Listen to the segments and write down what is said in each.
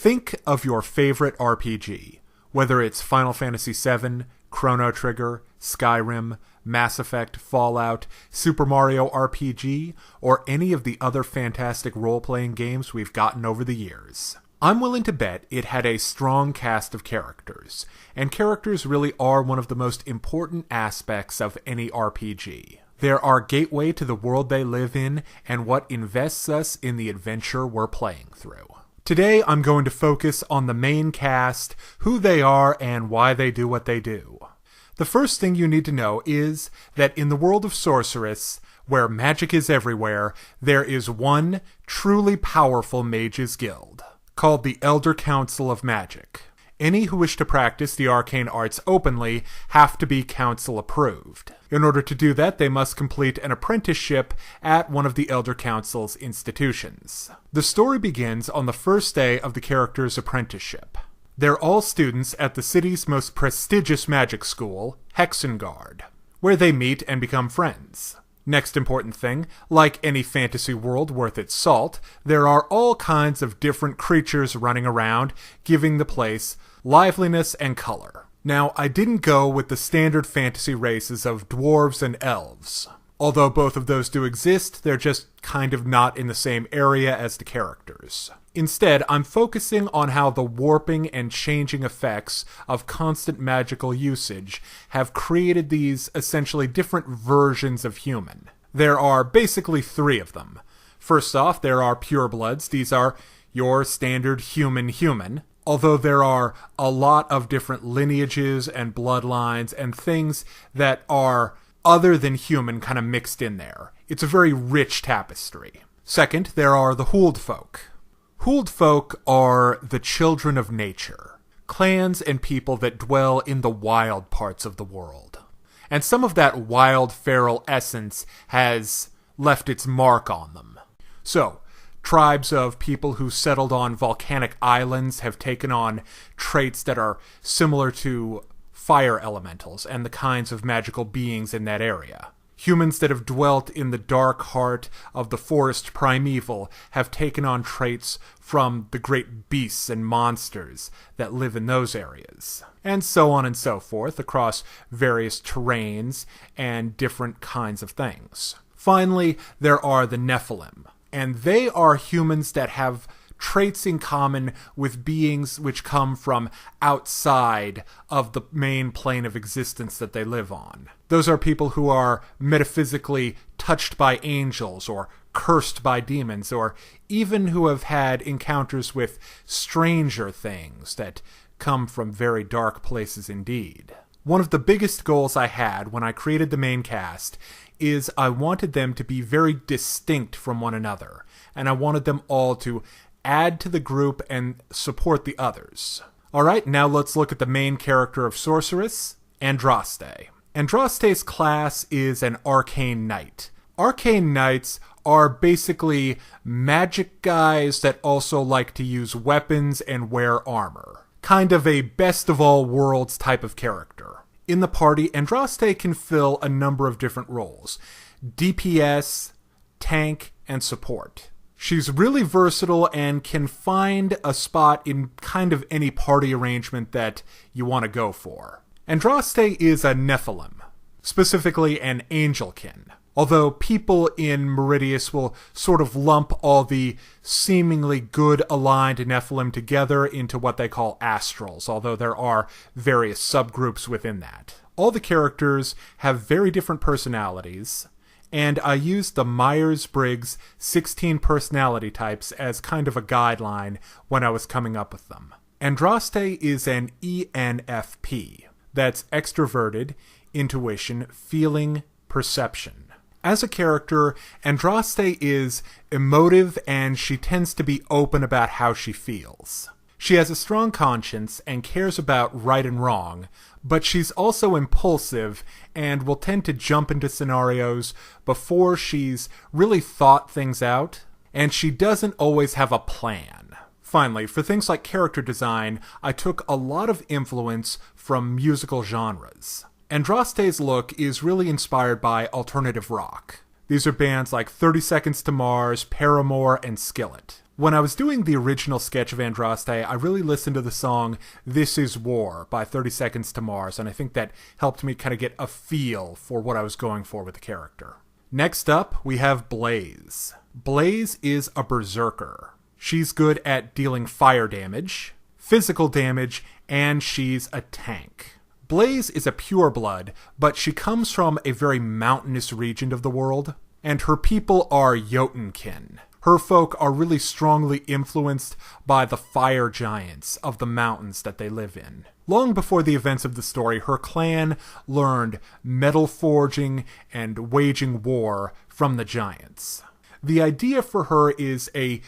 Think of your favorite RPG, whether it's Final Fantasy VII, Chrono Trigger, Skyrim, Mass Effect, Fallout, Super Mario RPG, or any of the other fantastic role-playing games we've gotten over the years. I'm willing to bet it had a strong cast of characters, and characters really are one of the most important aspects of any RPG. They're our gateway to the world they live in and what invests us in the adventure we're playing through. Today I'm going to focus on the main cast, who they are, and why they do what they do. The first thing you need to know is that in the world of Sorcerous, where magic is everywhere, there is one truly powerful mages guild, called the Elder Council of Magic. Any who wish to practice the arcane arts openly have to be council approved. In order to do that, they must complete an apprenticeship at one of the Elder Council's institutions. The story begins on the first day of the character's apprenticeship. They're all students at the city's most prestigious magic school, Hexengard, where they meet and become friends. Next important thing, like any fantasy world worth its salt, there are all kinds of different creatures running around, giving the place liveliness and color. Now, I didn't go with the standard fantasy races of dwarves and elves. Although both of those do exist, they're just kind of not in the same area as the characters. Instead, I'm focusing on how the warping and changing effects of constant magical usage have created these essentially different versions of human. There are basically three of them. First off, there are purebloods. These are your standard human, although there are a lot of different lineages and bloodlines and things that are other than human kind of mixed in there. It's a very rich tapestry. Second, there are the Huld folk. Huld folk are the children of nature, clans and people that dwell in the wild parts of the world. And some of that wild feral essence has left its mark on them. So, tribes of people who settled on volcanic islands have taken on traits that are similar to fire elementals and the kinds of magical beings in that area. Humans that have dwelt in the dark heart of the forest primeval have taken on traits from the great beasts and monsters that live in those areas. And so on and so forth across various terrains and different kinds of things. Finally, there are the Nephilim, and they are humans that have traits in common with beings which come from outside of the main plane of existence that they live on. Those are people who are metaphysically touched by angels or cursed by demons, or even who have had encounters with stranger things that come from very dark places indeed. One of the biggest goals I had when I created the main cast is I wanted them to be very distinct from one another, and I wanted them all to add to the group and support the others. Alright, now let's look at the main character of Sorcerous, Andraste. Andraste's class is an arcane knight. Arcane knights are basically magic guys that also like to use weapons and wear armor. Kind of a best of all worlds type of character. In the party, Andraste can fill a number of different roles: DPS, tank, and support. She's really versatile and can find a spot in kind of any party arrangement that you want to go for. Andraste is a Nephilim, specifically an Angelkin, although people in Meridius will sort of lump all the seemingly good aligned Nephilim together into what they call astrals, although there are various subgroups within that. All the characters have very different personalities, and I used the Myers-Briggs 16 personality types as kind of a guideline when I was coming up with them. Andraste is an ENFP. That's extroverted, intuition, feeling, perception. As a character, Andraste is emotive and she tends to be open about how she feels. She has a strong conscience and cares about right and wrong, but she's also impulsive and will tend to jump into scenarios before she's really thought things out, and she doesn't always have a plan. Finally, for things like character design, I took a lot of influence from musical genres. Andraste's look is really inspired by alternative rock. These are bands like 30 Seconds to Mars, Paramore, and Skillet. When I was doing the original sketch of Andraste, I really listened to the song This Is War by 30 Seconds to Mars, and I think that helped me kind of get a feel for what I was going for with the character. Next up, we have Blaze. Blaze is a berserker. She's good at dealing fire damage, physical damage, and she's a tank. Blaze is a pureblood, but she comes from a very mountainous region of the world, and her people are Jotunkin. Her folk are really strongly influenced by the fire giants of the mountains that they live in. Long before the events of the story, her clan learned metal forging and waging war from the giants. The idea for her is a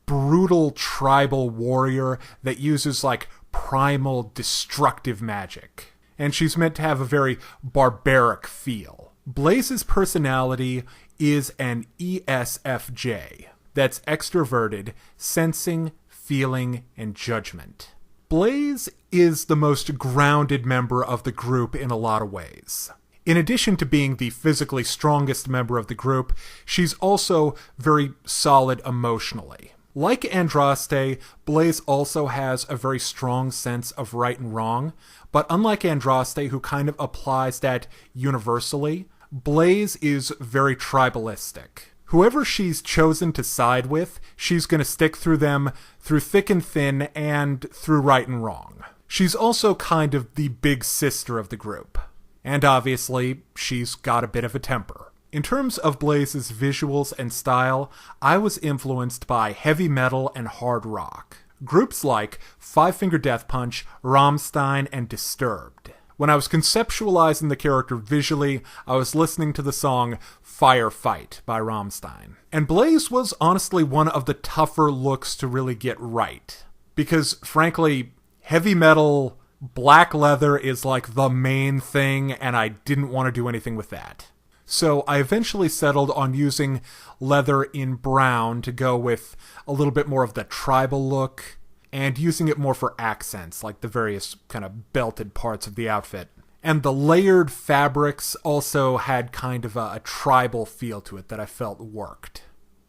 brutal tribal warrior that uses primal destructive magic. And she's meant to have a very barbaric feel. Blaze's personality is an ESFJ. That's extroverted, sensing, feeling, and judgment. Blaze is the most grounded member of the group in a lot of ways. In addition to being the physically strongest member of the group, she's also very solid emotionally. Like Andraste, Blaze also has a very strong sense of right and wrong, but unlike Andraste, who kind of applies that universally, Blaze is very tribalistic. Whoever she's chosen to side with, she's going to stick through them through thick and thin and through right and wrong. She's also kind of the big sister of the group. And obviously, she's got a bit of a temper. In terms of Blaze's visuals and style, I was influenced by heavy metal and hard rock. Groups like Five Finger Death Punch, Rammstein, and Disturbed. When I was conceptualizing the character visually, I was listening to the song Firefight by Rammstein. And Blaze was honestly one of the tougher looks to really get right. Because, frankly, heavy metal, black leather is the main thing, and I didn't want to do anything with that. So I eventually settled on using leather in brown to go with a little bit more of the tribal look, and using it more for accents, like the various kind of belted parts of the outfit. And the layered fabrics also had kind of a tribal feel to it that I felt worked.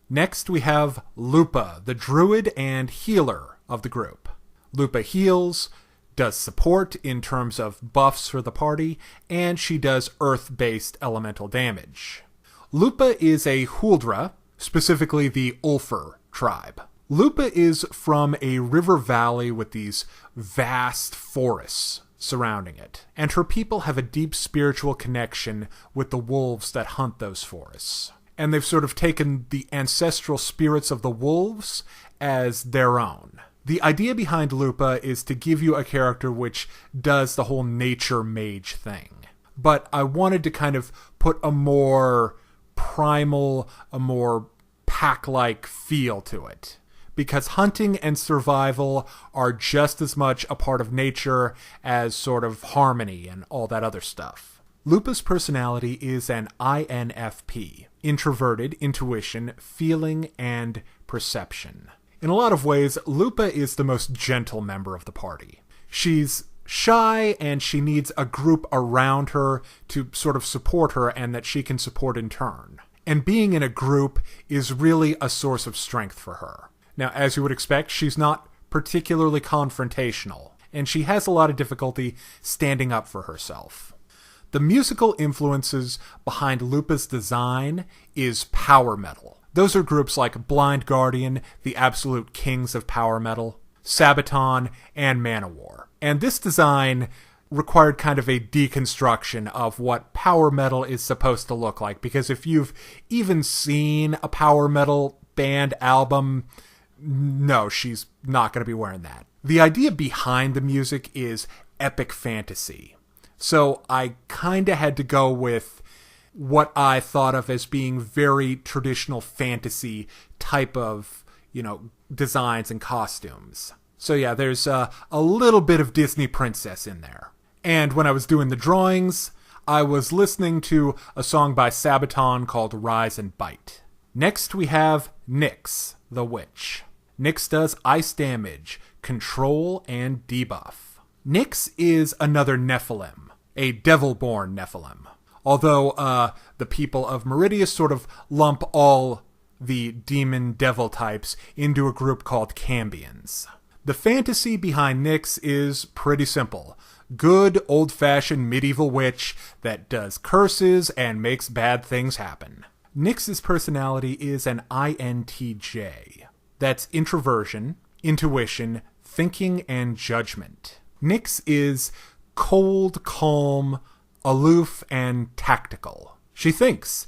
Next we have Lupa, the druid and healer of the group. Lupa heals, does support in terms of buffs for the party, and she does earth-based elemental damage. Lupa is a Huldra, specifically the Ulfar tribe. Lupa is from a river valley with these vast forests surrounding it, and her people have a deep spiritual connection with the wolves that hunt those forests. And they've sort of taken the ancestral spirits of the wolves as their own. The idea behind Lupa is to give you a character which does the whole nature mage thing. But I wanted to kind of put a more primal, a more pack-like feel to it. Because hunting and survival are just as much a part of nature as sort of harmony and all that other stuff. Lupa's personality is an INFP, introverted, intuition, feeling, and perception. In a lot of ways, Lupa is the most gentle member of the party. She's shy and she needs a group around her to sort of support her and that she can support in turn. And being in a group is really a source of strength for her. Now, as you would expect, she's not particularly confrontational, and she has a lot of difficulty standing up for herself. The musical influences behind Lupa's design is power metal. Those are groups like Blind Guardian, the absolute kings of power metal, Sabaton, and Manowar. And this design required kind of a deconstruction of what power metal is supposed to look like, because if you've even seen a power metal band album, no, she's not going to be wearing that. The idea behind the music is epic fantasy. So I kind of had to go with what I thought of as being very traditional fantasy type of, designs and costumes. So yeah, there's a little bit of Disney princess in there. And when I was doing the drawings, I was listening to a song by Sabaton called Rise and Bite. Next we have Nix, the witch. Nix does ice damage, control, and debuff. Nix is another Nephilim, a devil-born Nephilim. Although the people of Meridius sort of lump all the demon devil types into a group called Cambions. The fantasy behind Nix is pretty simple. Good old-fashioned medieval witch that does curses and makes bad things happen. Nix's personality is an INTJ. That's introversion, intuition, thinking, and judgment. Nix is cold, calm, aloof, and tactical. She thinks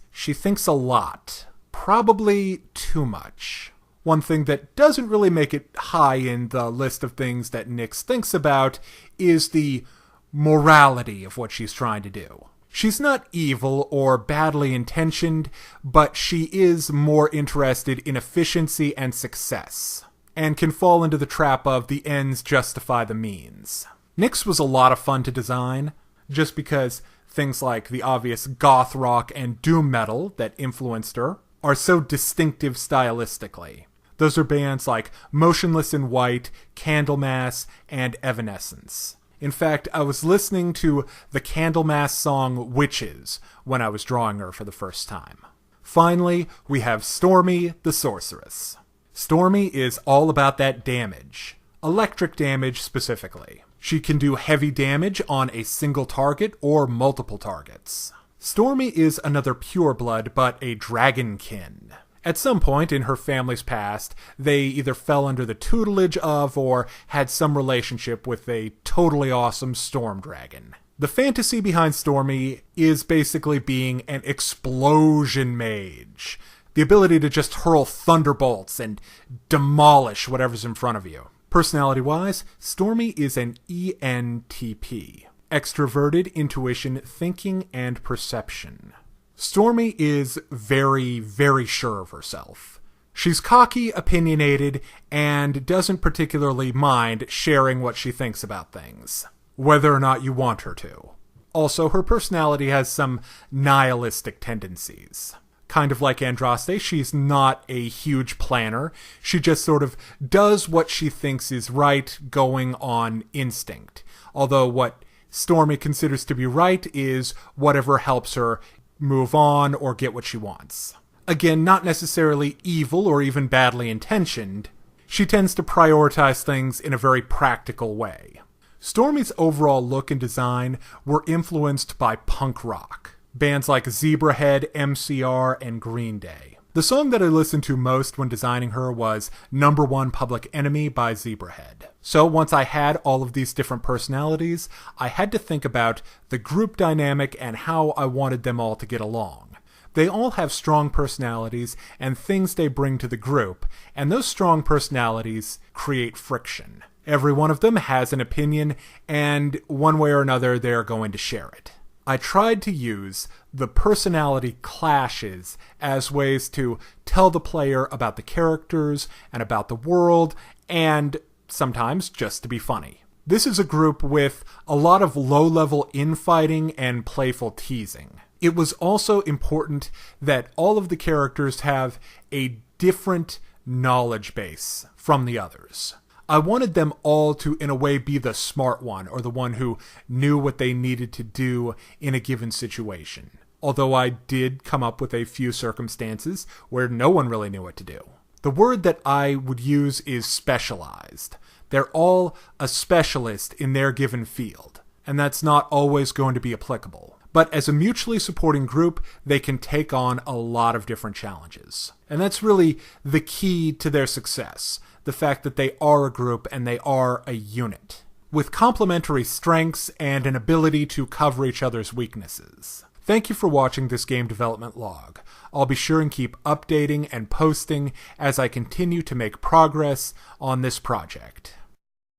a lot. Probably too much. One thing that doesn't really make it high in the list of things that Nix thinks about is the morality of what she's trying to do. She's not evil or badly intentioned, but she is more interested in efficiency and success, and can fall into the trap of the ends justify the means. Nix was a lot of fun to design, just because things like the obvious goth rock and doom metal that influenced her are so distinctive stylistically. Those are bands like Motionless in White, Candlemass, and Evanescence. In fact, I was listening to the Candlemass song Witches when I was drawing her for the first time. Finally, we have Stormy the Sorceress. Stormy is all about that damage. Electric damage specifically. She can do heavy damage on a single target or multiple targets. Stormy is another pureblood, but a dragonkin. At some point in her family's past, they either fell under the tutelage of or had some relationship with a totally awesome storm dragon. The fantasy behind Stormy is basically being an explosion mage. The ability to just hurl thunderbolts and demolish whatever's in front of you. Personality-wise, Stormy is an ENTP. Extroverted, intuition, thinking, and perception. Stormy is very, very sure of herself. She's cocky, opinionated, and doesn't particularly mind sharing what she thinks about things, whether or not you want her to. Also, her personality has some nihilistic tendencies. Kind of like Andraste, she's not a huge planner. She just sort of does what she thinks is right, going on instinct. Although what Stormy considers to be right is whatever helps her move on or get what she wants. Again, not necessarily evil or even badly intentioned. She tends to prioritize things in a very practical way. Stormy's overall look and design were influenced by punk rock. Bands like Zebrahead, MCR, and Green Day. The song that I listened to most when designing her was Number One Public Enemy by Zebrahead. So once I had all of these different personalities, I had to think about the group dynamic and how I wanted them all to get along. They all have strong personalities and things they bring to the group, and those strong personalities create friction. Every one of them has an opinion, and one way or another they're going to share it. I tried to use the personality clashes as ways to tell the player about the characters and about the world, and sometimes just to be funny. This is a group with a lot of low-level infighting and playful teasing. It was also important that all of the characters have a different knowledge base from the others. I wanted them all to, in a way, be the smart one, or the one who knew what they needed to do in a given situation. Although I did come up with a few circumstances where no one really knew what to do. The word that I would use is specialized. They're all a specialist in their given field, and that's not always going to be applicable. But as a mutually supporting group, they can take on a lot of different challenges. And that's really the key to their success. The fact that they are a group and they are a unit, with complementary strengths and an ability to cover each other's weaknesses. Thank you for watching this game development log. I'll be sure and keep updating and posting as I continue to make progress on this project.